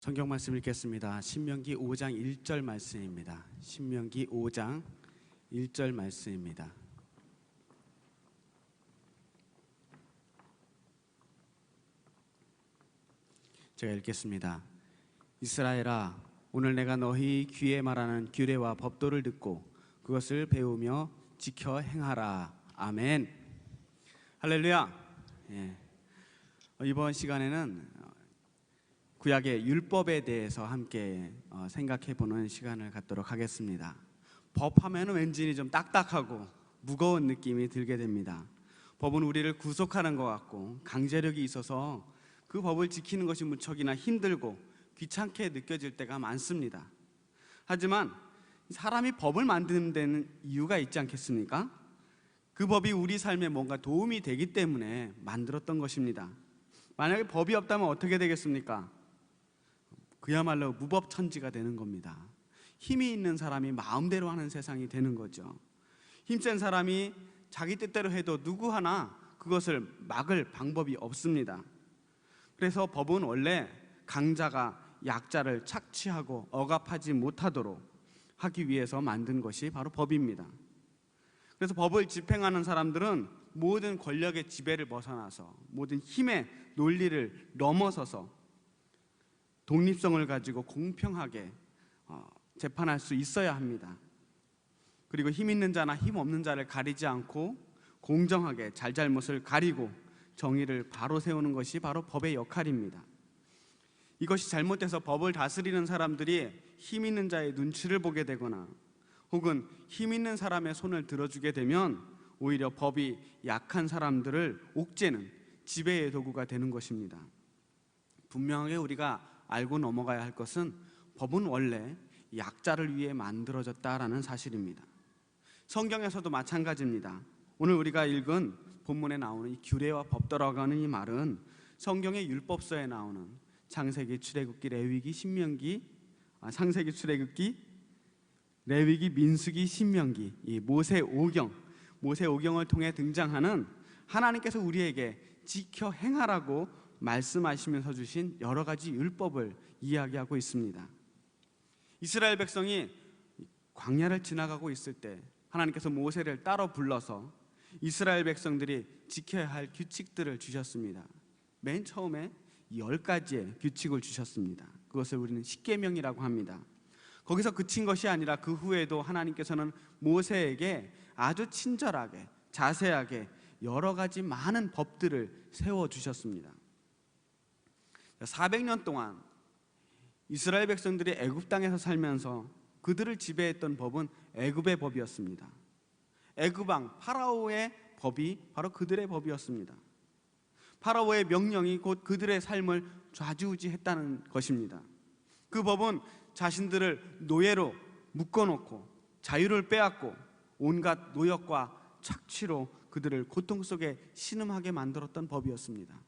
성경 말씀 읽겠습니다. 신명기 5장 1절 말씀입니다. 신명기 5장 1절 말씀입니다. 제가 읽겠습니다. 이스라엘아, 오늘 내가 너희 귀에 말하는 규례와 법도를 듣고 그것을 배우며 지켜 행하라. 아멘. 할렐루야. 이번 시간에는 구약의 율법에 대해서 함께 생각해보는 시간을 갖도록 하겠습니다. 법하면 왠지 좀 딱딱하고 무거운 느낌이 들게 됩니다. 법은 우리를 구속하는 것 같고 강제력이 있어서 그 법을 지키는 것이 무척이나 힘들고 귀찮게 느껴질 때가 많습니다. 하지만 사람이 법을 만드는 데는 이유가 있지 않겠습니까? 그 법이 우리 삶에 뭔가 도움이 되기 때문에 만들었던 것입니다. 만약에 법이 없다면 어떻게 되겠습니까? 그야말로 무법천지가 되는 겁니다. 힘이 있는 사람이 마음대로 하는 세상이 되는 거죠. 힘센 사람이 자기 뜻대로 해도 누구 하나 그것을 막을 방법이 없습니다. 그래서 법은 원래 강자가 약자를 착취하고 억압하지 못하도록 하기 위해서 만든 것이 바로 법입니다. 그래서 법을 집행하는 사람들은 모든 권력의 지배를 벗어나서 모든 힘의 논리를 넘어서서 독립성을 가지고 공평하게 재판할 수 있어야 합니다. 그리고 힘 있는 자나 힘 없는 자를 가리지 않고 공정하게 잘잘못을 가리고 정의를 바로 세우는 것이 바로 법의 역할입니다. 이것이 잘못돼서 법을 다스리는 사람들이 힘 있는 자의 눈치를 보게 되거나 혹은 힘 있는 사람의 손을 들어주게 되면 오히려 법이 약한 사람들을 옥죄는 지배의 도구가 되는 것입니다. 분명하게 우리가 알고 넘어가야 할 것은 법은 원래 약자를 위해 만들어졌다라는 사실입니다. 성경에서도 마찬가지입니다. 오늘 우리가 읽은 본문에 나오는 이 규례와 법도라고 하는 이 말은 성경의 율법서에 나오는 창세기, 출애굽기, 레위기, 신명기, 창세기, 출애굽기, 레위기, 민수기, 신명기, 이 모세오경을 통해 등장하는 하나님께서 우리에게 지켜 행하라고 말씀하시면서 주신 여러 가지 율법을 이야기하고 있습니다. 이스라엘 백성이 광야를 지나가고 있을 때 하나님께서 모세를 따로 불러서 이스라엘 백성들이 지켜야 할 규칙들을 주셨습니다. 맨 처음에 10가지의 규칙을 주셨습니다. 그것을 우리는 십계명이라고 합니다. 거기서 그친 것이 아니라 그 후에도 하나님께서는 모세에게 아주 친절하게 자세하게 여러 가지 많은 법들을 세워주셨습니다. 400년 동안 이스라엘 백성들이 애굽 땅에서 살면서 그들을 지배했던 법은 애굽의 법이었습니다. 애굽 왕 파라오의 법이 바로 그들의 법이었습니다. 파라오의 명령이 곧 그들의 삶을 좌지우지했다는 것입니다. 그 법은 자신들을 노예로 묶어놓고 자유를 빼앗고 온갖 노역과 착취로 그들을 고통 속에 신음하게 만들었던 법이었습니다.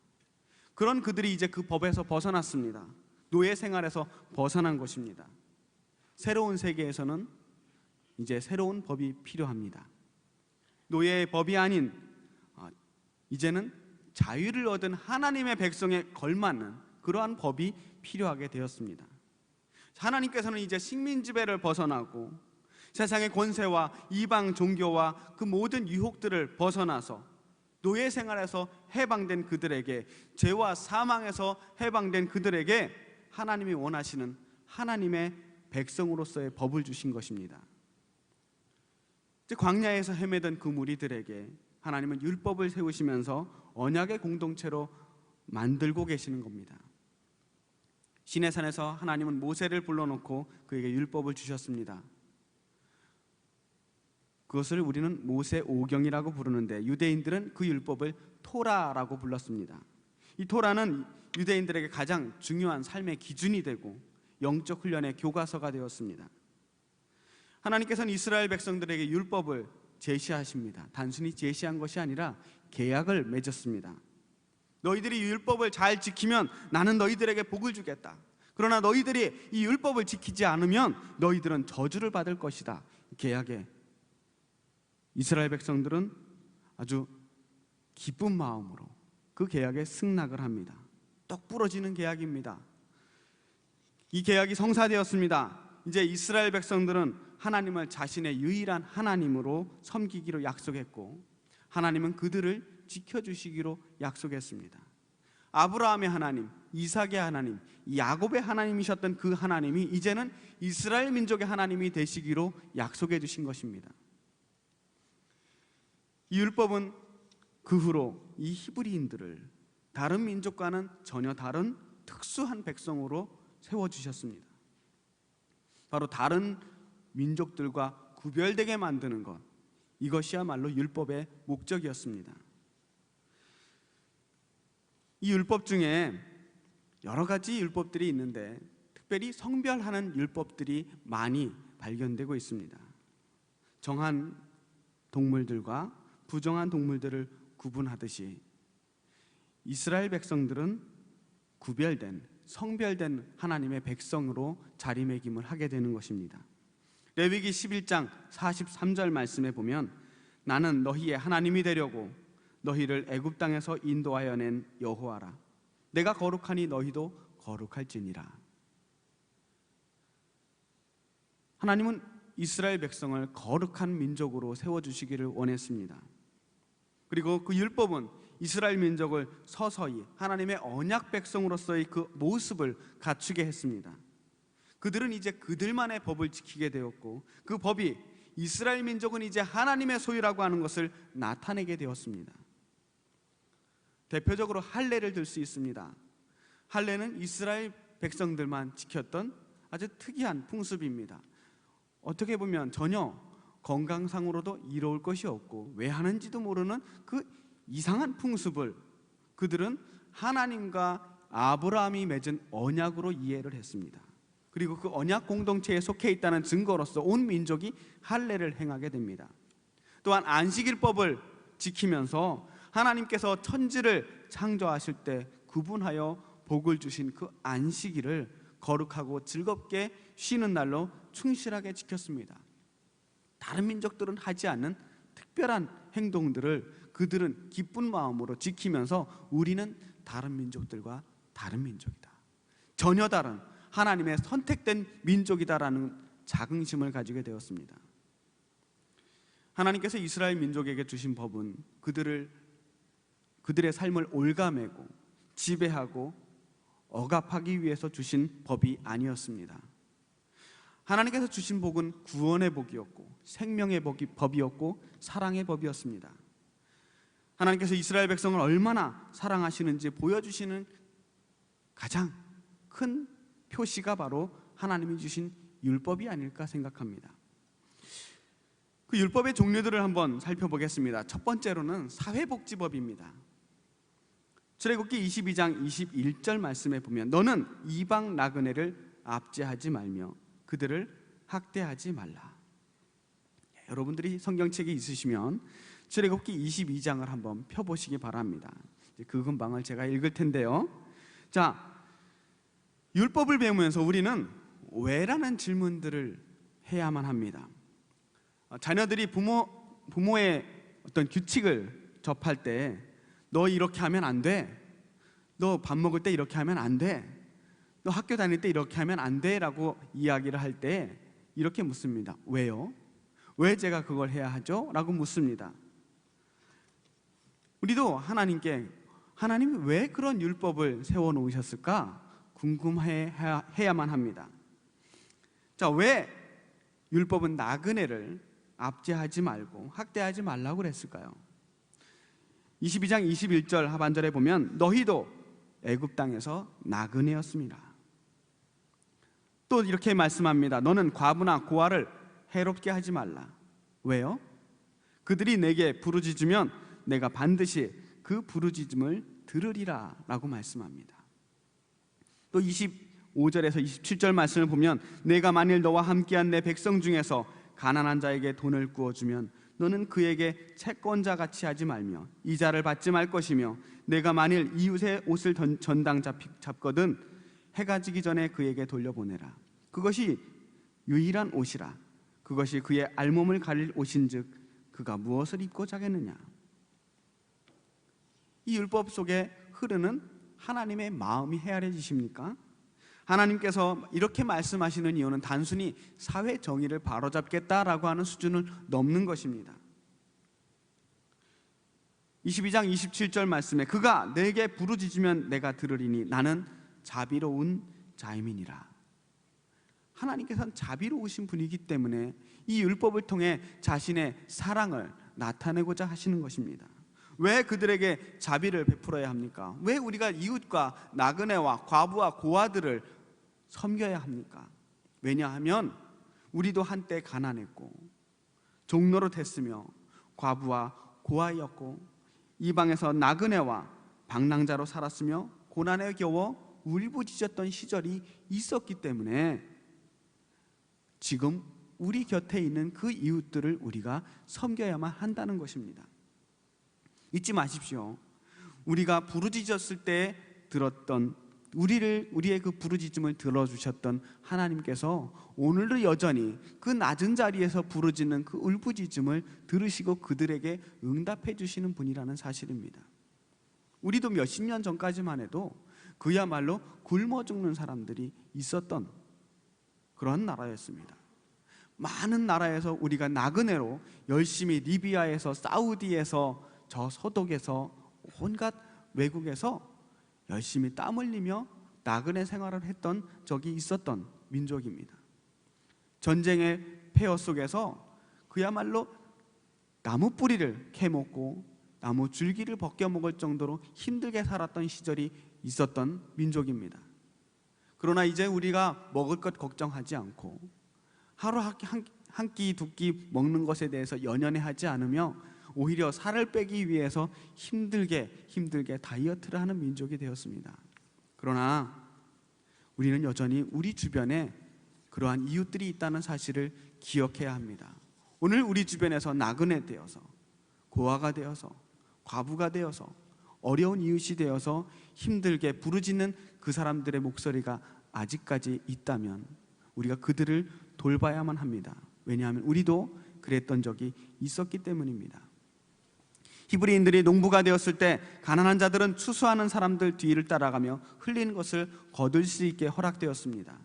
그런 그들이 이제 그 법에서 벗어났습니다. 노예 생활에서 벗어난 것입니다. 새로운 세계에서는 이제 새로운 법이 필요합니다. 노예의 법이 아닌 이제는 자유를 얻은 하나님의 백성에 걸맞는 그러한 법이 필요하게 되었습니다. 하나님께서는 이제 식민 지배를 벗어나고 세상의 권세와 이방 종교와 그 모든 유혹들을 벗어나서 노예 생활에서 해방된 그들에게, 죄와 사망에서 해방된 그들에게 하나님이 원하시는 하나님의 백성으로서의 법을 주신 것입니다. 광야에서 헤매던 그 무리들에게 하나님은 율법을 세우시면서 언약의 공동체로 만들고 계시는 겁니다. 시내산에서 하나님은 모세를 불러놓고 그에게 율법을 주셨습니다. 그것을 우리는 모세오경이라고 부르는데 유대인들은 그 율법을 토라라고 불렀습니다. 이 토라는 유대인들에게 가장 중요한 삶의 기준이 되고 영적 훈련의 교과서가 되었습니다. 하나님께서는 이스라엘 백성들에게 율법을 제시하십니다. 단순히 제시한 것이 아니라 계약을 맺었습니다. 너희들이 이 율법을 잘 지키면 나는 너희들에게 복을 주겠다. 그러나 너희들이 이 율법을 지키지 않으면 너희들은 저주를 받을 것이다. 계약에 이스라엘 백성들은 아주 기쁜 마음으로 그 계약에 승낙을 합니다. 똑 부러지는 계약입니다. 이 계약이 성사되었습니다. 이제 이스라엘 백성들은 하나님을 자신의 유일한 하나님으로 섬기기로 약속했고, 하나님은 그들을 지켜주시기로 약속했습니다. 아브라함의 하나님, 이삭의 하나님, 야곱의 하나님이셨던 그 하나님이 이제는 이스라엘 민족의 하나님이 되시기로 약속해 주신 것입니다. 이 율법은 그 후로 이 히브리인들을 다른 민족과는 전혀 다른 특수한 백성으로 세워주셨습니다. 바로 다른 민족들과 구별되게 만드는 것, 이것이야말로 율법의 목적이었습니다. 이 율법 중에 여러 가지 율법들이 있는데 특별히 성별하는 율법들이 많이 발견되고 있습니다. 정한 동물들과 부정한 동물들을 구분하듯이 이스라엘 백성들은 구별된, 성별된 하나님의 백성으로 자리매김을 하게 되는 것입니다. 레위기 11장 43절 말씀에 보면 나는 너희의 하나님이 되려고 너희를 애굽 땅에서 인도하여 낸 여호와라. 내가 거룩하니 너희도 거룩할지니라. 하나님은 이스라엘 백성을 거룩한 민족으로 세워주시기를 원했습니다. 그리고 그 율법은 이스라엘 민족을 서서히 하나님의 언약 백성으로서의 그 모습을 갖추게 했습니다. 그들은 이제 그들만의 법을 지키게 되었고, 그 법이 이스라엘 민족은 이제 하나님의 소유라고 하는 것을 나타내게 되었습니다. 대표적으로 할례를 들 수 있습니다. 할례는 이스라엘 백성들만 지켰던 아주 특이한 풍습입니다. 어떻게 보면 전혀 건강상으로도 이로울 것이 없고 왜 하는지도 모르는 그 이상한 풍습을 그들은 하나님과 아브라함이 맺은 언약으로 이해를 했습니다. 그리고 그 언약 공동체에 속해 있다는 증거로서 온 민족이 할례를 행하게 됩니다. 또한 안식일법을 지키면서 하나님께서 천지를 창조하실 때 구분하여 복을 주신 그 안식일을 거룩하고 즐겁게 쉬는 날로 충실하게 지켰습니다. 다른 민족들은 하지 않는 특별한 행동들을 그들은 기쁜 마음으로 지키면서 우리는 다른 민족들과 다른 민족이다, 전혀 다른 하나님의 선택된 민족이다라는 자긍심을 가지게 되었습니다. 하나님께서 이스라엘 민족에게 주신 법은 그들의 삶을 올가매고 지배하고 억압하기 위해서 주신 법이 아니었습니다. 하나님께서 주신 복은 구원의 복이었고 생명의 법이었고 사랑의 법이었습니다. 하나님께서 이스라엘 백성을 얼마나 사랑하시는지 보여주시는 가장 큰 표시가 바로 하나님이 주신 율법이 아닐까 생각합니다. 그 율법의 종류들을 한번 살펴보겠습니다. 첫 번째로는 사회복지법입니다. 출애굽기 22장 21절 말씀에 보면 너는 이방 나그네를 압제하지 말며 그들을 학대하지 말라. 여러분들이 성경책이 있으시면 출애굽기 22장을 한번 펴보시기 바랍니다. 그 근방을 제가 읽을 텐데요. 자, 율법을 배우면서 우리는 왜라는 질문들을 해야만 합니다. 자녀들이 부모의 어떤 규칙을 접할 때 너 이렇게 하면 안 돼, 너 밥 먹을 때 이렇게 하면 안 돼, 너 학교 다닐 때 이렇게 하면 안 돼 라고 이야기를 할 때 이렇게 묻습니다. 왜요? 왜 제가 그걸 해야 하죠? 라고 묻습니다. 우리도 하나님께 하나님이 왜 그런 율법을 세워놓으셨을까 궁금해야만 합니다. 자, 왜 율법은 나그네를 압제하지 말고 학대하지 말라고 그랬을까요? 22장 21절 하반절에 보면 너희도 애굽 땅에서 나그네였습니다. 또 이렇게 말씀합니다. 너는 과부나 고아를 해롭게 하지 말라. 왜요? 그들이 내게 부르짖으면 내가 반드시 그 부르짖음을 들으리라 라고 말씀합니다. 또 25절에서 27절 말씀을 보면 내가 만일 너와 함께한 내 백성 중에서 가난한 자에게 돈을 구워주면 너는 그에게 채권자 같이 하지 말며 이자를 받지 말 것이며 내가 만일 이웃의 옷을 전당 잡거든 해가 지기 전에 그에게 돌려보내라. 그것이 유일한 옷이라. 그것이 그의 알몸을 가릴 옷인즉 그가 무엇을 입고 자겠느냐. 이 율법 속에 흐르는 하나님의 마음이 헤아려지십니까? 하나님께서 이렇게 말씀하시는 이유는 단순히 사회 정의를 바로잡겠다라고 하는 수준을 넘는 것입니다. 22장 27절 말씀에 그가 내게 부르짖으면 내가 들으리니 나는 자비로운 자임이니라. 하나님께서는 자비로우신 분이기 때문에 이 율법을 통해 자신의 사랑을 나타내고자 하시는 것입니다. 왜 그들에게 자비를 베풀어야 합니까? 왜 우리가 이웃과 나그네와 과부와 고아들을 섬겨야 합니까? 왜냐하면 우리도 한때 가난했고 종로로 됐으며 과부와 고아였고 이방에서 나그네와 방랑자로 살았으며 고난에 겨워 울부짖었던 시절이 있었기 때문에 지금 우리 곁에 있는 그 이웃들을 우리가 섬겨야만 한다는 것입니다. 잊지 마십시오. 우리가 부르짖었을 때 들었던 우리의 그 부르짖음을 들어주셨던 하나님께서 오늘도 여전히 그 낮은 자리에서 부르짖는 그 울부짖음을 들으시고 그들에게 응답해 주시는 분이라는 사실입니다. 우리도 몇십 년 전까지만 해도 그야말로 굶어 죽는 사람들이 있었던 그런 나라였습니다. 많은 나라에서 우리가 나그네로 열심히 리비아에서 사우디에서 저 서독에서 온갖 외국에서 열심히 땀 흘리며 나그네 생활을 했던 적이 있었던 민족입니다. 전쟁의 폐허 속에서 그야말로 나무 뿌리를 캐먹고 나무 줄기를 벗겨 먹을 정도로 힘들게 살았던 시절이 있었던 민족입니다. 그러나 이제 우리가 먹을 것 걱정하지 않고 하루 한 끼 두 끼 먹는 것에 대해서 연연해하지 않으며 오히려 살을 빼기 위해서 힘들게 다이어트를 하는 민족이 되었습니다. 그러나 우리는 여전히 우리 주변에 그러한 이웃들이 있다는 사실을 기억해야 합니다. 오늘 우리 주변에서 나그네 되어서 고아가 되어서 과부가 되어서 어려운 이웃이 되어서 힘들게 부르짖는 그 사람들의 목소리가 아직까지 있다면 우리가 그들을 돌봐야만 합니다. 왜냐하면 우리도 그랬던 적이 있었기 때문입니다. 히브리인들이 농부가 되었을 때 가난한 자들은 추수하는 사람들 뒤를 따라가며 흘리는 것을 거둘 수 있게 허락되었습니다.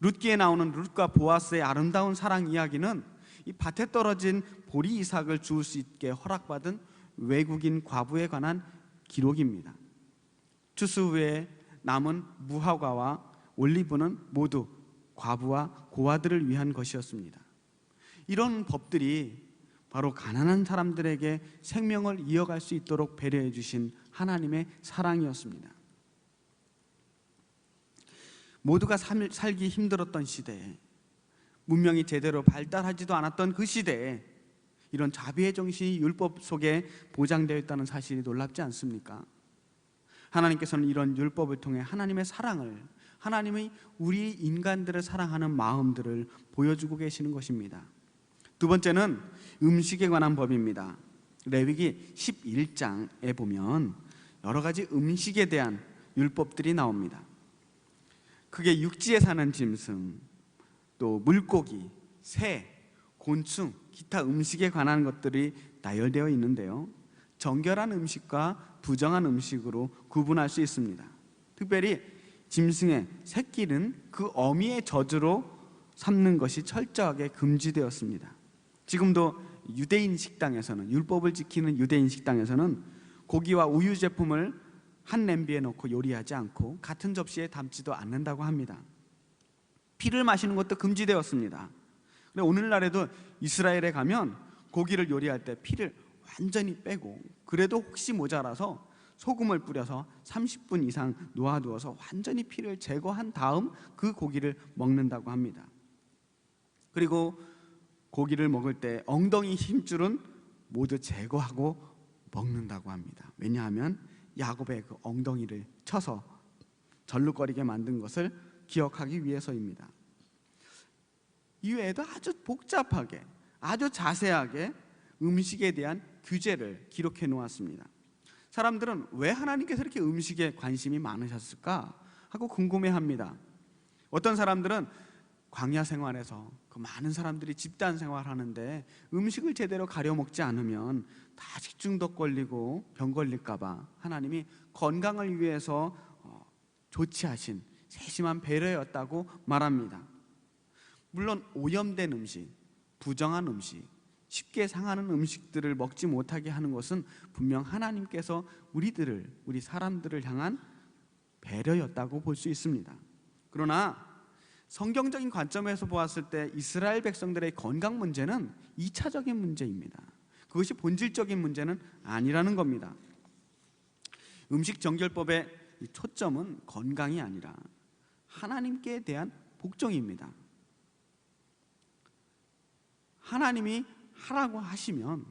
룻기에 나오는 룻과 보아스의 아름다운 사랑 이야기는 이 밭에 떨어진 보리 이삭을 주울 수 있게 허락받은 외국인 과부에 관한 기록입니다. 추수 후에 남은 무화과와 올리브는 모두 과부와 고아들을 위한 것이었습니다. 이런 법들이 바로 가난한 사람들에게 생명을 이어갈 수 있도록 배려해 주신 하나님의 사랑이었습니다. 모두가 살기 힘들었던 시대에, 문명이 제대로 발달하지도 않았던 그 시대에 이런 자비의 정신이 율법 속에 보장되어 있다는 사실이 놀랍지 않습니까? 하나님께서는 이런 율법을 통해 하나님의 사랑을, 하나님의 우리 인간들을 사랑하는 마음들을 보여주고 계시는 것입니다. 두 번째는 음식에 관한 법입니다. 레위기 11장에 보면 여러 가지 음식에 대한 율법들이 나옵니다. 크게 육지에 사는 짐승, 또 물고기, 새, 곤충, 기타 음식에 관한 것들이 나열되어 있는데요, 정결한 음식과 부정한 음식으로 구분할 수 있습니다. 특별히 짐승의 새끼는 그 어미의 젖으로 삼는 것이 철저하게 금지되었습니다. 지금도 유대인 식당에서는, 율법을 지키는 유대인 식당에서는 고기와 우유 제품을 한 냄비에 넣고 요리하지 않고 같은 접시에 담지도 않는다고 합니다. 피를 마시는 것도 금지되었습니다. 근데 오늘날에도 이스라엘에 가면 고기를 요리할 때 피를 완전히 빼고, 그래도 혹시 모자라서 소금을 뿌려서 30분 이상 놓아두어서 완전히 피를 제거한 다음 그 고기를 먹는다고 합니다. 그리고 고기를 먹을 때 엉덩이 힘줄은 모두 제거하고 먹는다고 합니다. 왜냐하면 야곱의 그 엉덩이를 쳐서 절룩거리게 만든 것을 기억하기 위해서입니다. 이외에도 아주 복잡하게, 아주 자세하게 음식에 대한 규제를 기록해 놓았습니다. 사람들은 왜 하나님께서 이렇게 음식에 관심이 많으셨을까 하고 궁금해합니다. 어떤 사람들은 광야 생활에서 그 많은 사람들이 집단 생활하는데 음식을 제대로 가려 먹지 않으면 다 식중독 걸리고 병 걸릴까 봐 하나님이 건강을 위해서 조치하신 세심한 배려였다고 말합니다. 물론 오염된 음식, 부정한 음식, 쉽게 상하는 음식들을 먹지 못하게 하는 것은 분명 하나님께서 우리 사람들을 향한 배려였다고 볼 수 있습니다. 그러나 성경적인 관점에서 보았을 때 이스라엘 백성들의 건강 문제는 2차적인 문제입니다. 그것이 본질적인 문제는 아니라는 겁니다. 음식 정결법의 초점은 건강이 아니라 하나님께 대한 복종입니다. 하나님이 하라고 하시면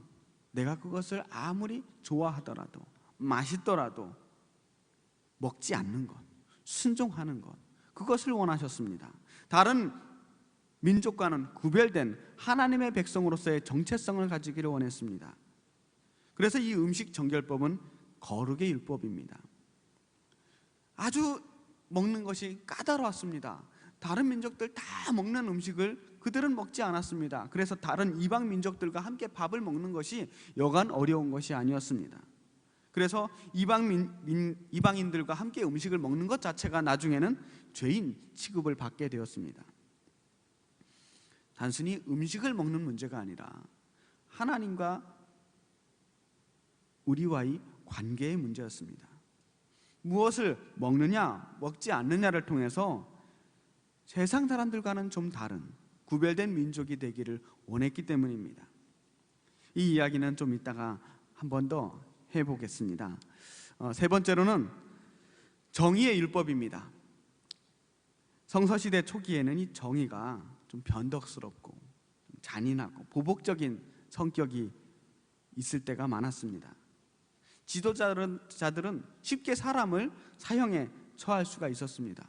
내가 그것을 아무리 좋아하더라도 맛있더라도 먹지 않는 것, 순종하는 것, 그것을 원하셨습니다. 다른 민족과는 구별된 하나님의 백성으로서의 정체성을 가지기를 원했습니다. 그래서 이 음식 정결법은 거룩의 율법입니다. 아주 먹는 것이 까다로웠습니다. 다른 민족들 다 먹는 음식을 그들은 먹지 않았습니다. 그래서 다른 이방 민족들과 함께 밥을 먹는 것이 여간 어려운 것이 아니었습니다. 그래서 이방인들과 함께 음식을 먹는 것 자체가 나중에는 죄인 취급을 받게 되었습니다. 단순히 음식을 먹는 문제가 아니라 하나님과 우리와의 관계의 문제였습니다. 무엇을 먹느냐 먹지 않느냐를 통해서 세상 사람들과는 좀 다른 구별된 민족이 되기를 원했기 때문입니다. 이 이야기는 좀 이따가 한 번 더 해보겠습니다. 세 번째로는 정의의 율법입니다. 성서시대 초기에는 이 정의가 좀 변덕스럽고 잔인하고 보복적인 성격이 있을 때가 많았습니다. 지도자들은 쉽게 사람을 사형에 처할 수가 있었습니다.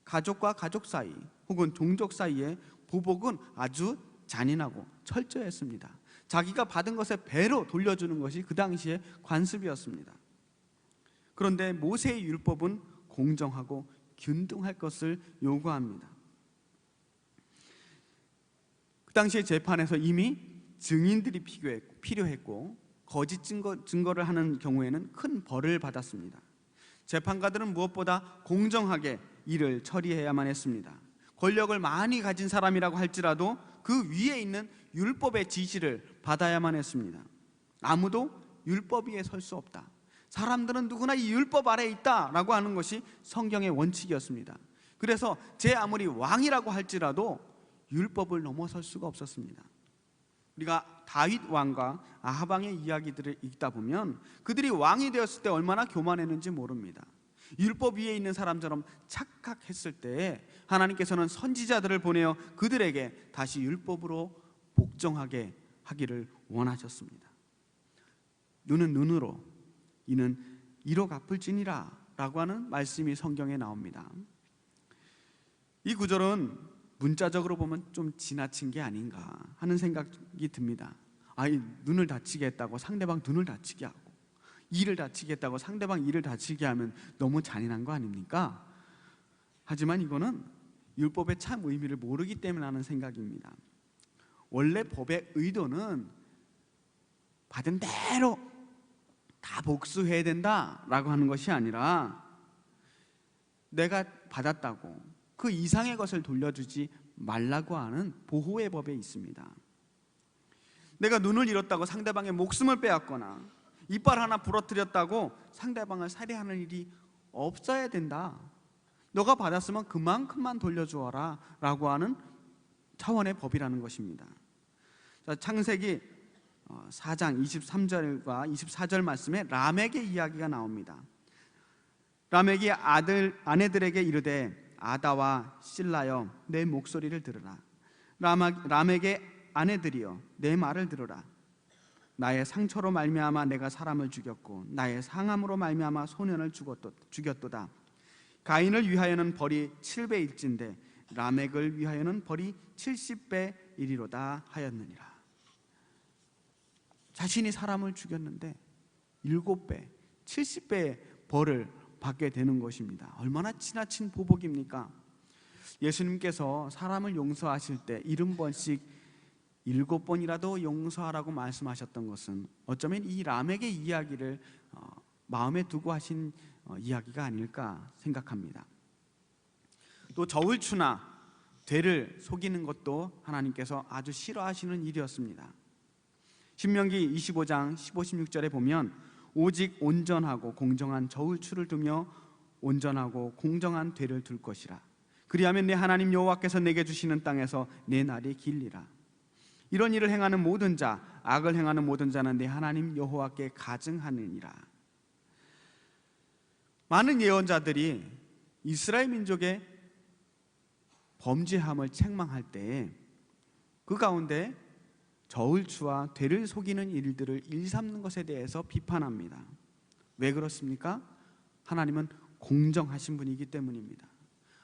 가족과 가족 사이 혹은 종족 사이의 보복은 아주 잔인하고 철저했습니다. 자기가 받은 것에 배로 돌려주는 것이 그 당시의 관습이었습니다. 그런데 모세의 율법은 공정하고 균등할 것을 요구합니다. 그 당시의 재판에서 이미 증인들이 필요했고 거짓 증거를 하는 경우에는 큰 벌을 받았습니다. 재판관들은 무엇보다 공정하게 일을 처리해야만 했습니다. 권력을 많이 가진 사람이라고 할지라도 그 위에 있는 율법의 지시를 받아야만 했습니다. 아무도 율법 위에 설 수 없다. 사람들은 누구나 이 율법 아래에 있다라고 하는 것이 성경의 원칙이었습니다. 그래서 제 아무리 왕이라고 할지라도 율법을 넘어설 수가 없었습니다. 우리가 다윗 왕과 아합 왕의 이야기들을 읽다 보면 그들이 왕이 되었을 때 얼마나 교만했는지 모릅니다. 율법 위에 있는 사람처럼 착각했을 때에 하나님께서는 선지자들을 보내어 그들에게 다시 율법으로 복종하게 하기를 원하셨습니다. 눈은 눈으로, 이는 이로 갚을지니라 라고 하는 말씀이 성경에 나옵니다. 이 구절은 문자적으로 보면 좀 지나친 게 아닌가 하는 생각이 듭니다. 눈을 다치게 했다고 상대방 눈을 다치게 하고 이를 다치게 했다고 상대방 이를 다치게 하면 너무 잔인한 거 아닙니까? 하지만 이거는 율법의 참 의미를 모르기 때문에 하는 생각입니다. 원래 법의 의도는 받은 대로 다 복수해야 된다라고 하는 것이 아니라 내가 받았다고 그 이상의 것을 돌려주지 말라고 하는 보호의 법에 있습니다. 내가 눈을 잃었다고 상대방의 목숨을 빼앗거나 이빨 하나 부러뜨렸다고 상대방을 살해하는 일이 없어야 된다. 너가 받았으면 그만큼만 돌려주어라 라고 하는 차원의 법이라는 것입니다. 창세기 4장 23절과 24절 말씀에 라멕의 이야기가 나옵니다. 라멕이 아내들에게 이르되 아다와 실라여 내 목소리를 들으라. 라멕의 아내들이여 내 말을 들으라. 나의 상처로 말미암아 내가 사람을 죽였고 나의 상함으로 말미암아 소년을 죽였도다. 가인을 위하여는 벌이 7배일진데 라멕을 위하여는 벌이 70배이리로다 하였느니라. 자신이 사람을 죽였는데 7배, 70배의 벌을 받게 되는 것입니다. 얼마나 지나친 보복입니까? 예수님께서 사람을 용서하실 때 70번씩 7번이라도 용서하라고 말씀하셨던 것은 어쩌면 이 라멕의 이야기를 마음에 두고 하신 이야기가 아닐까 생각합니다. 또 저울추나 되를 속이는 것도 하나님께서 아주 싫어하시는 일이었습니다. 신명기 25장 15, 16절에 보면 오직 온전하고 공정한 저울추를 두며 온전하고 공정한 되를 둘 것이라. 그리하면 내 하나님 여호와께서 내게 주시는 땅에서 내 날이 길리라. 이런 일을 행하는 모든 자, 악을 행하는 모든 자는 내 하나님 여호와께 가증하느니라. 많은 예언자들이 이스라엘 민족의 범죄함을 책망할 때 그 가운데 저울추와 되를 속이는 일들을 일삼는 것에 대해서 비판합니다. 왜 그렇습니까? 하나님은 공정하신 분이기 때문입니다.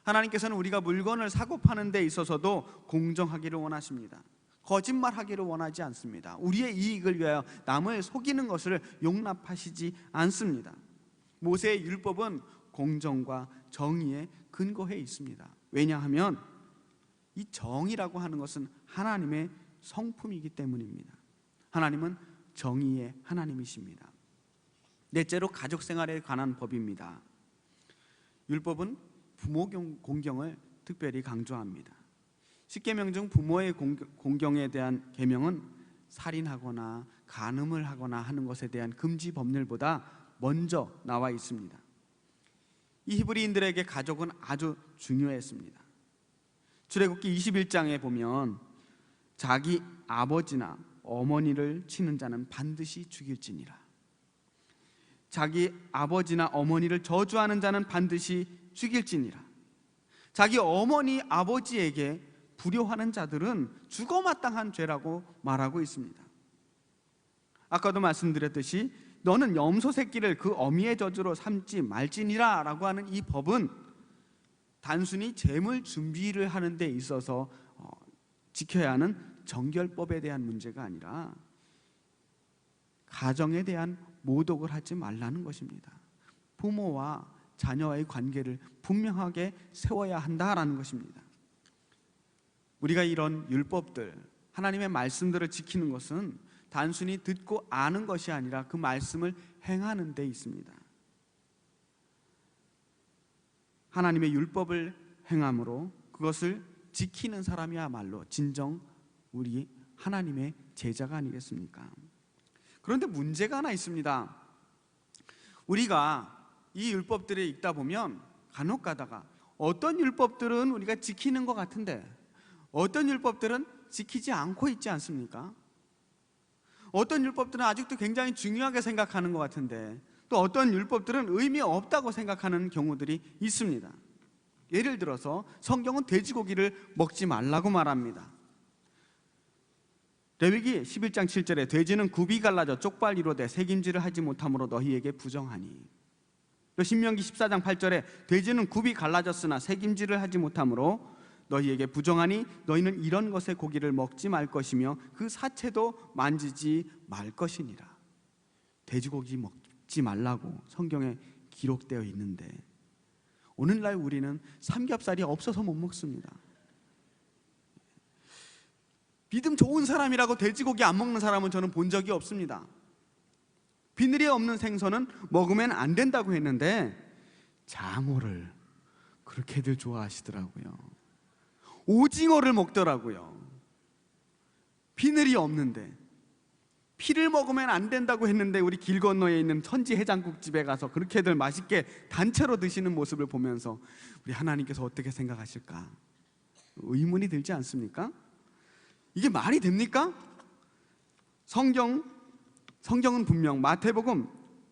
하나님께서는 우리가 물건을 사고 파는 데 있어서도 공정하기를 원하십니다. 거짓말하기를 원하지 않습니다. 우리의 이익을 위하여 남을 속이는 것을 용납하시지 않습니다. 모세의 율법은 공정과 정의에 근거해 있습니다. 왜냐하면 이 정의라고 하는 것은 하나님의 성품이기 때문입니다. 하나님은 정의의 하나님이십니다. 넷째로 가족 생활에 관한 법입니다. 율법은 부모 공경을 특별히 강조합니다. 10계명 중 부모의 공경에 대한 계명은 살인하거나 간음을 하거나 하는 것에 대한 금지 법률보다 먼저 나와 있습니다. 이 히브리인들에게 가족은 아주 중요했습니다. 출애굽기 21장에 보면 자기 아버지나 어머니를 치는 자는 반드시 죽일지니라. 자기 아버지나 어머니를 저주하는 자는 반드시 죽일지니라. 자기 어머니 아버지에게 불효하는 자들은 죽어마땅한 죄라고 말하고 있습니다. 아까도 말씀드렸듯이 너는 염소 새끼를 그 어미의 저주로 삼지 말지니라 라고 하는 이 법은 단순히 재물 준비를 하는 데 있어서 지켜야 하는 정결법에 대한 문제가 아니라 가정에 대한 모독을 하지 말라는 것입니다. 부모와 자녀와의 관계를 분명하게 세워야 한다라는 것입니다. 우리가 이런 율법들, 하나님의 말씀들을 지키는 것은 단순히 듣고 아는 것이 아니라 그 말씀을 행하는 데 있습니다. 하나님의 율법을 행함으로 그것을 지키는 사람이야말로 진정 우리 하나님의 제자가 아니겠습니까? 그런데 문제가 하나 있습니다. 우리가 이 율법들을 읽다 보면 간혹 가다가 어떤 율법들은 우리가 지키는 것 같은데 어떤 율법들은 지키지 않고 있지 않습니까? 어떤 율법들은 아직도 굉장히 중요하게 생각하는 것 같은데 또 어떤 율법들은 의미 없다고 생각하는 경우들이 있습니다. 예를 들어서 성경은 돼지고기를 먹지 말라고 말합니다. 레위기 11장 7절에 돼지는 굽이 갈라져 쪽발이로 돼 새김질을 하지 못함으로 너희에게 부정하니. 또 신명기 14장 8절에 돼지는 굽이 갈라졌으나 새김질을 하지 못함으로 너희에게 부정하니 너희는 이런 것의 고기를 먹지 말 것이며 그 사체도 만지지 말 것이니라. 돼지고기 먹지 말라고 성경에 기록되어 있는데 오늘날 우리는 삼겹살이 없어서 못 먹습니다. 믿음 좋은 사람이라고 돼지고기 안 먹는 사람은 저는 본 적이 없습니다. 비늘이 없는 생선은 먹으면 안 된다고 했는데 장어를 그렇게들 좋아하시더라고요. 오징어를 먹더라고요. 비늘이 없는데 피를 먹으면 안 된다고 했는데 우리 길 건너에 있는 천지 해장국집에 가서 그렇게들 맛있게 단체로 드시는 모습을 보면서 우리 하나님께서 어떻게 생각하실까 의문이 들지 않습니까? 이게 말이 됩니까? 성경은 분명 마태복음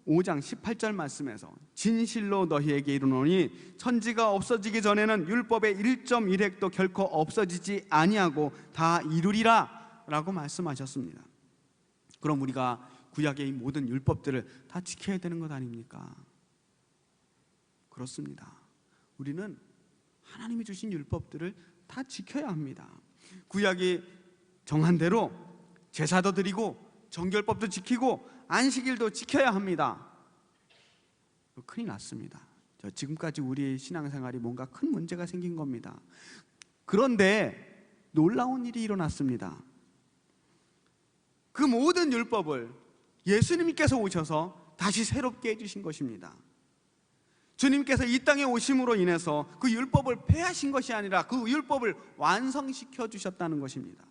5장 18절 말씀에서 진실로 너희에게 이르노니 천지가 없어지기 전에는 율법의 1.1획도 결코 없어지지 아니하고 다 이루리라 라고 말씀하셨습니다. 그럼 우리가 구약의 이 모든 율법들을 다 지켜야 되는 것 아닙니까? 그렇습니다. 우리는 하나님이 주신 율법들을 다 지켜야 합니다. 구약이 정한 대로 제사도 드리고 정결법도 지키고 안식일도 지켜야 합니다. 큰일 났습니다. 지금까지 우리의 신앙생활이 뭔가 큰 문제가 생긴 겁니다. 그런데 놀라운 일이 일어났습니다. 그 모든 율법을 예수님께서 오셔서 다시 새롭게 해주신 것입니다. 주님께서 이 땅에 오심으로 인해서 그 율법을 폐하신 것이 아니라 그 율법을 완성시켜 주셨다는 것입니다.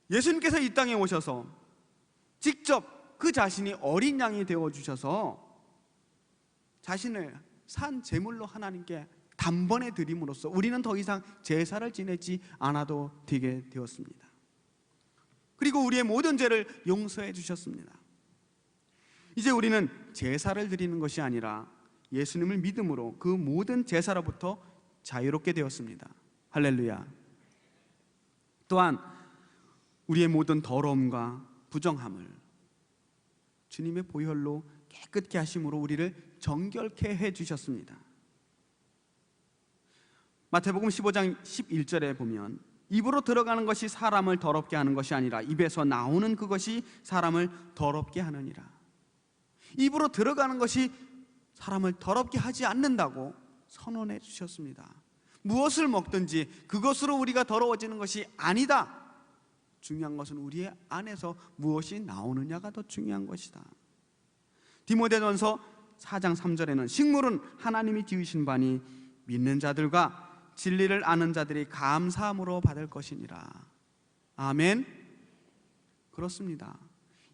예수님께서 이 땅에 오셔서 직접 그 자신이 어린 양이 되어 주셔서 자신을 산 제물로 하나님께 단번에 드림으로써 우리는 더 이상 제사를 지내지 않아도 되게 되었습니다. 그리고 우리의 모든 죄를 용서해 주셨습니다. 이제 우리는 제사를 드리는 것이 아니라 예수님을 믿음으로 그 모든 제사로부터 자유롭게 되었습니다. 할렐루야. 또한 우리의 모든 더러움과 부정함을 주님의 보혈로 깨끗게 하심으로 우리를 정결케 해 주셨습니다. 마태복음 15장 11절에 보면 입으로 들어가는 것이 사람을 더럽게 하는 것이 아니라 입에서 나오는 그것이 사람을 더럽게 하느니라. 입으로 들어가는 것이 사람을 더럽게 하지 않는다고 선언해 주셨습니다. 무엇을 먹든지 그것으로 우리가 더러워지는 것이 아니다. 중요한 것은 우리의 안에서 무엇이 나오느냐가 더 중요한 것이다. 디모데전서 4장 3절에는 식물은 하나님이 지으신 바니 믿는 자들과 진리를 아는 자들이 감사함으로 받을 것이니라. 아멘. 그렇습니다.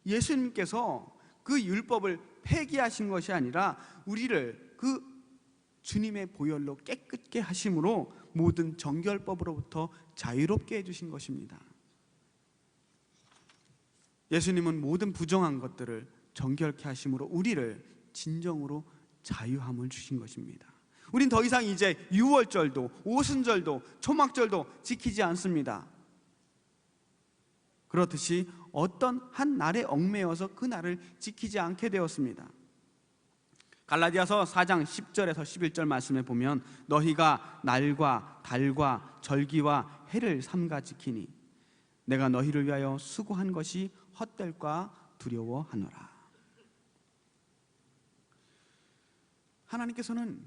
예수님께서 그 율법을 폐기하신 것이 아니라 우리를 그 주님의 보혈로 깨끗게 하심으로 모든 정결법으로부터 자유롭게 해주신 것입니다. 예수님은 모든 부정한 것들을 정결케 하심으로 우리를 진정으로 자유함을 주신 것입니다. 우린 더 이상 이제 유월절도 오순절도 초막절도 지키지 않습니다. 그렇듯이 어떤 한 날에 얽매여서 그 날을 지키지 않게 되었습니다. 갈라디아서 4장 10절에서 11절 말씀에 보면 너희가 날과 달과 절기와 해를 삼가 지키니 내가 너희를 위하여 수고한 것이 헛될까 두려워하노라. 하나님께서는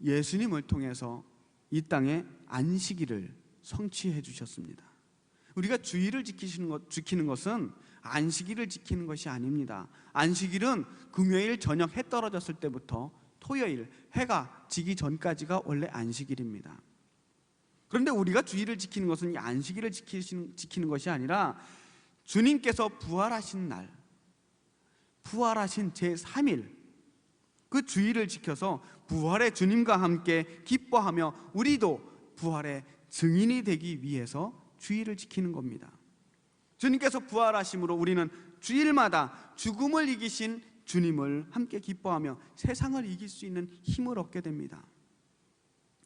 예수님을 통해서 이 땅에 안식일을 성취해 주셨습니다. 우리가 주일을 지키는 것은 안식일을 지키는 것이 아닙니다. 안식일은 금요일 저녁 해 떨어졌을 때부터 토요일 해가 지기 전까지가 원래 안식일입니다. 그런데 우리가 주일을 지키는 것은 이 안식일을 지키는 것이 아니라 주님께서 부활하신 날, 부활하신 제3일 그 주일을 지켜서 부활의 주님과 함께 기뻐하며 우리도 부활의 증인이 되기 위해서 주일을 지키는 겁니다. 주님께서 부활하심으로 우리는 주일마다 죽음을 이기신 주님을 함께 기뻐하며 세상을 이길 수 있는 힘을 얻게 됩니다.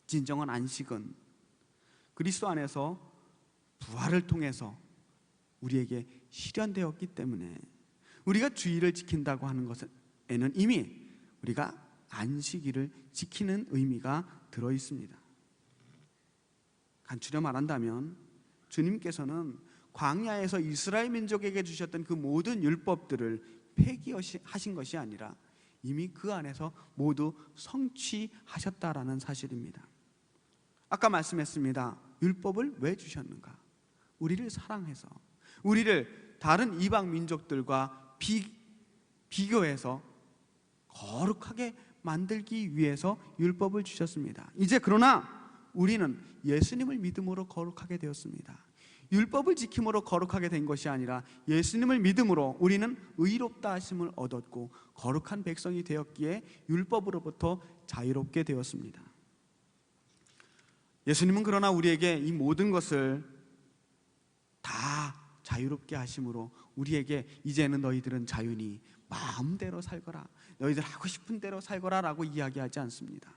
진정한 안식은 그리스도 안에서 부활을 통해서 우리에게 실현되었기 때문에 우리가 주일을 지킨다고 하는 것에는 이미 우리가 안식일을 지키는 의미가 들어 있습니다. 간추려 말한다면 주님께서는 광야에서 이스라엘 민족에게 주셨던 그 모든 율법들을 폐기하신 것이 아니라 이미 그 안에서 모두 성취하셨다라는 사실입니다. 아까 말씀했습니다. 율법을 왜 주셨는가? 우리를 사랑해서 우리를 다른 이방 민족들과 비교해서 거룩하게 만들기 위해서 율법을 주셨습니다. 이제 그러나 우리는 예수님을 믿음으로 거룩하게 되었습니다. 율법을 지킴으로 거룩하게 된 것이 아니라 예수님을 믿음으로 우리는 의롭다 하심을 얻었고 거룩한 백성이 되었기에 율법으로부터 자유롭게 되었습니다. 예수님은 그러나 우리에게 이 모든 것을 다 자유롭게 하심으로 우리에게 이제는 너희들은 자유니 마음대로 살거라, 너희들 하고 싶은 대로 살거라 라고 이야기하지 않습니다.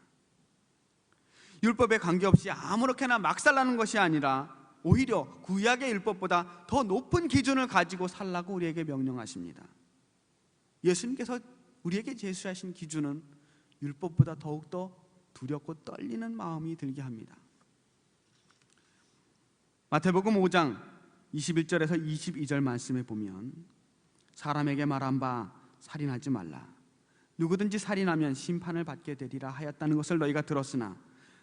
율법에 관계없이 아무렇게나 막 살라는 것이 아니라 오히려 구약의 율법보다 더 높은 기준을 가지고 살라고 우리에게 명령하십니다. 예수님께서 우리에게 제시하신 기준은 율법보다 더욱더 두렵고 떨리는 마음이 들게 합니다. 마태복음 5장 21절에서 22절 말씀에 보면 사람에게 말한 바 살인하지 말라, 누구든지 살인하면 심판을 받게 되리라 하였다는 것을 너희가 들었으나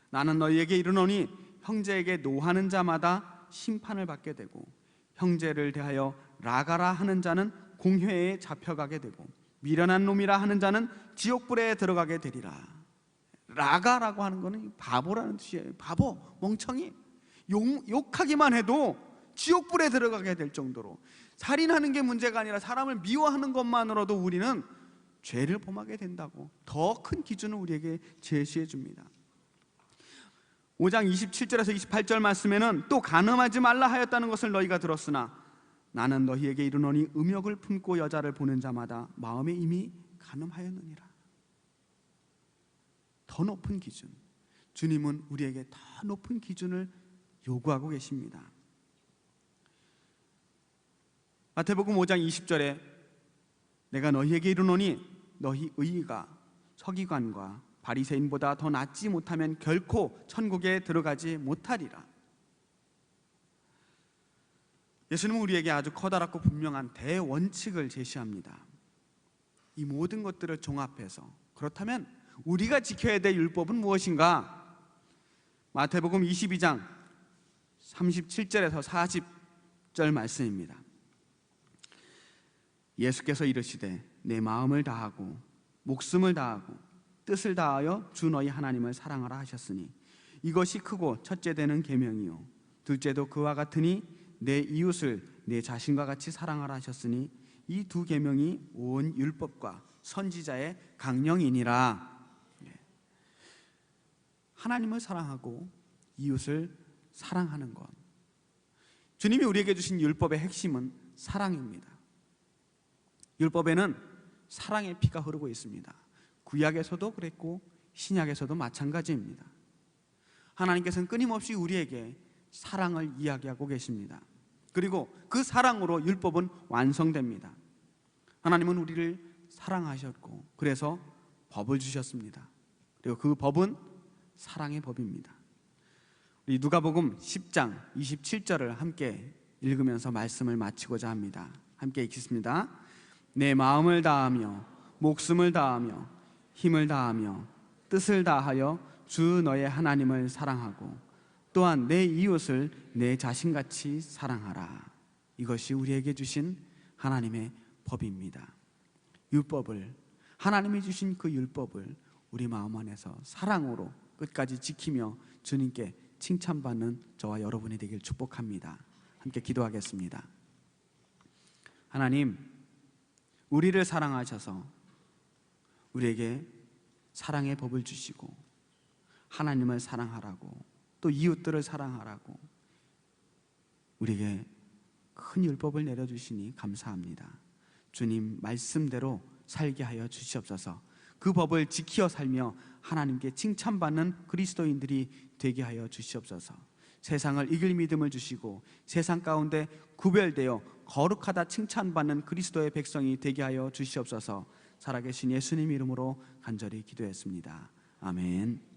나는 너희에게 이르노니 형제에게 노하는 자마다 심판을 받게 되고 형제를 대하여 라가라 하는 자는 공회에 잡혀가게 되고 미련한 놈이라 하는 자는 지옥불에 들어가게 되리라. 라가라고 하는 거는 바보라는 뜻이에요. 바보, 멍청이. 욕하기만 해도 지옥불에 들어가게 될 정도로, 살인하는 게 문제가 아니라 사람을 미워하는 것만으로도 우리는 죄를 범하게 된다고 더 큰 기준을 우리에게 제시해 줍니다. 5장 27절에서 28절 말씀에는 또 간음하지 말라 하였다는 것을 너희가 들었으나 나는 너희에게 이르노니 음욕을 품고 여자를 보는 자마다 마음에 이미 간음하였느니라. 더 높은 기준, 주님은 우리에게 더 높은 기준을 요구하고 계십니다. 마태복음 5장 20절에 내가 너희에게 이르노니 너희 의의가 서기관과 바리새인보다 더 낫지 못하면 결코 천국에 들어가지 못하리라. 예수님은 우리에게 아주 커다랗고 분명한 대원칙을 제시합니다. 이 모든 것들을 종합해서, 그렇다면 우리가 지켜야 될 율법은 무엇인가? 마태복음 22장 37절에서 40절 말씀입니다. 예수께서 이르시되 내 마음을 다하고 목숨을 다하고 뜻을 다하여 주 너희 하나님을 사랑하라 하셨으니 이것이 크고 첫째 되는 계명이요 둘째도 그와 같으니 내 이웃을 내 자신과 같이 사랑하라 하셨으니 이 두 계명이 온 율법과 선지자의 강령이니라. 하나님을 사랑하고 이웃을 사랑하는 것, 주님이 우리에게 주신 율법의 핵심은 사랑입니다. 율법에는 사랑의 피가 흐르고 있습니다. 구약에서도 그랬고 신약에서도 마찬가지입니다. 하나님께서는 끊임없이 우리에게 사랑을 이야기하고 계십니다. 그리고 그 사랑으로 율법은 완성됩니다. 하나님은 우리를 사랑하셨고 그래서 법을 주셨습니다. 그리고 그 법은 사랑의 법입니다. 우리 누가복음 10장 27절을 함께 읽으면서 말씀을 마치고자 합니다. 함께 읽겠습니다. 내 마음을 다하며 목숨을 다하며 힘을 다하며 뜻을 다하여 주 너의 하나님을 사랑하고 또한 내 이웃을 내 자신같이 사랑하라. 이것이 우리에게 주신 하나님의 법입니다. 율법을, 하나님이 주신 그 율법을 우리 마음 안에서 사랑으로 끝까지 지키며 주님께 칭찬받는 저와 여러분이 되길 축복합니다. 함께 기도하겠습니다. 하나님, 우리를 사랑하셔서 우리에게 사랑의 법을 주시고 하나님을 사랑하라고 또 이웃들을 사랑하라고 우리에게 큰 율법을 내려주시니 감사합니다. 주님 말씀대로 살게 하여 주시옵소서. 그 법을 지켜 살며 하나님께 칭찬받는 그리스도인들이 되게 하여 주시옵소서. 세상을 이길 믿음을 주시고 세상 가운데 구별되어 거룩하다 칭찬받는 그리스도의 백성이 되게 하여 주시옵소서. 살아계신 예수님 이름으로 간절히 기도했습니다. 아멘.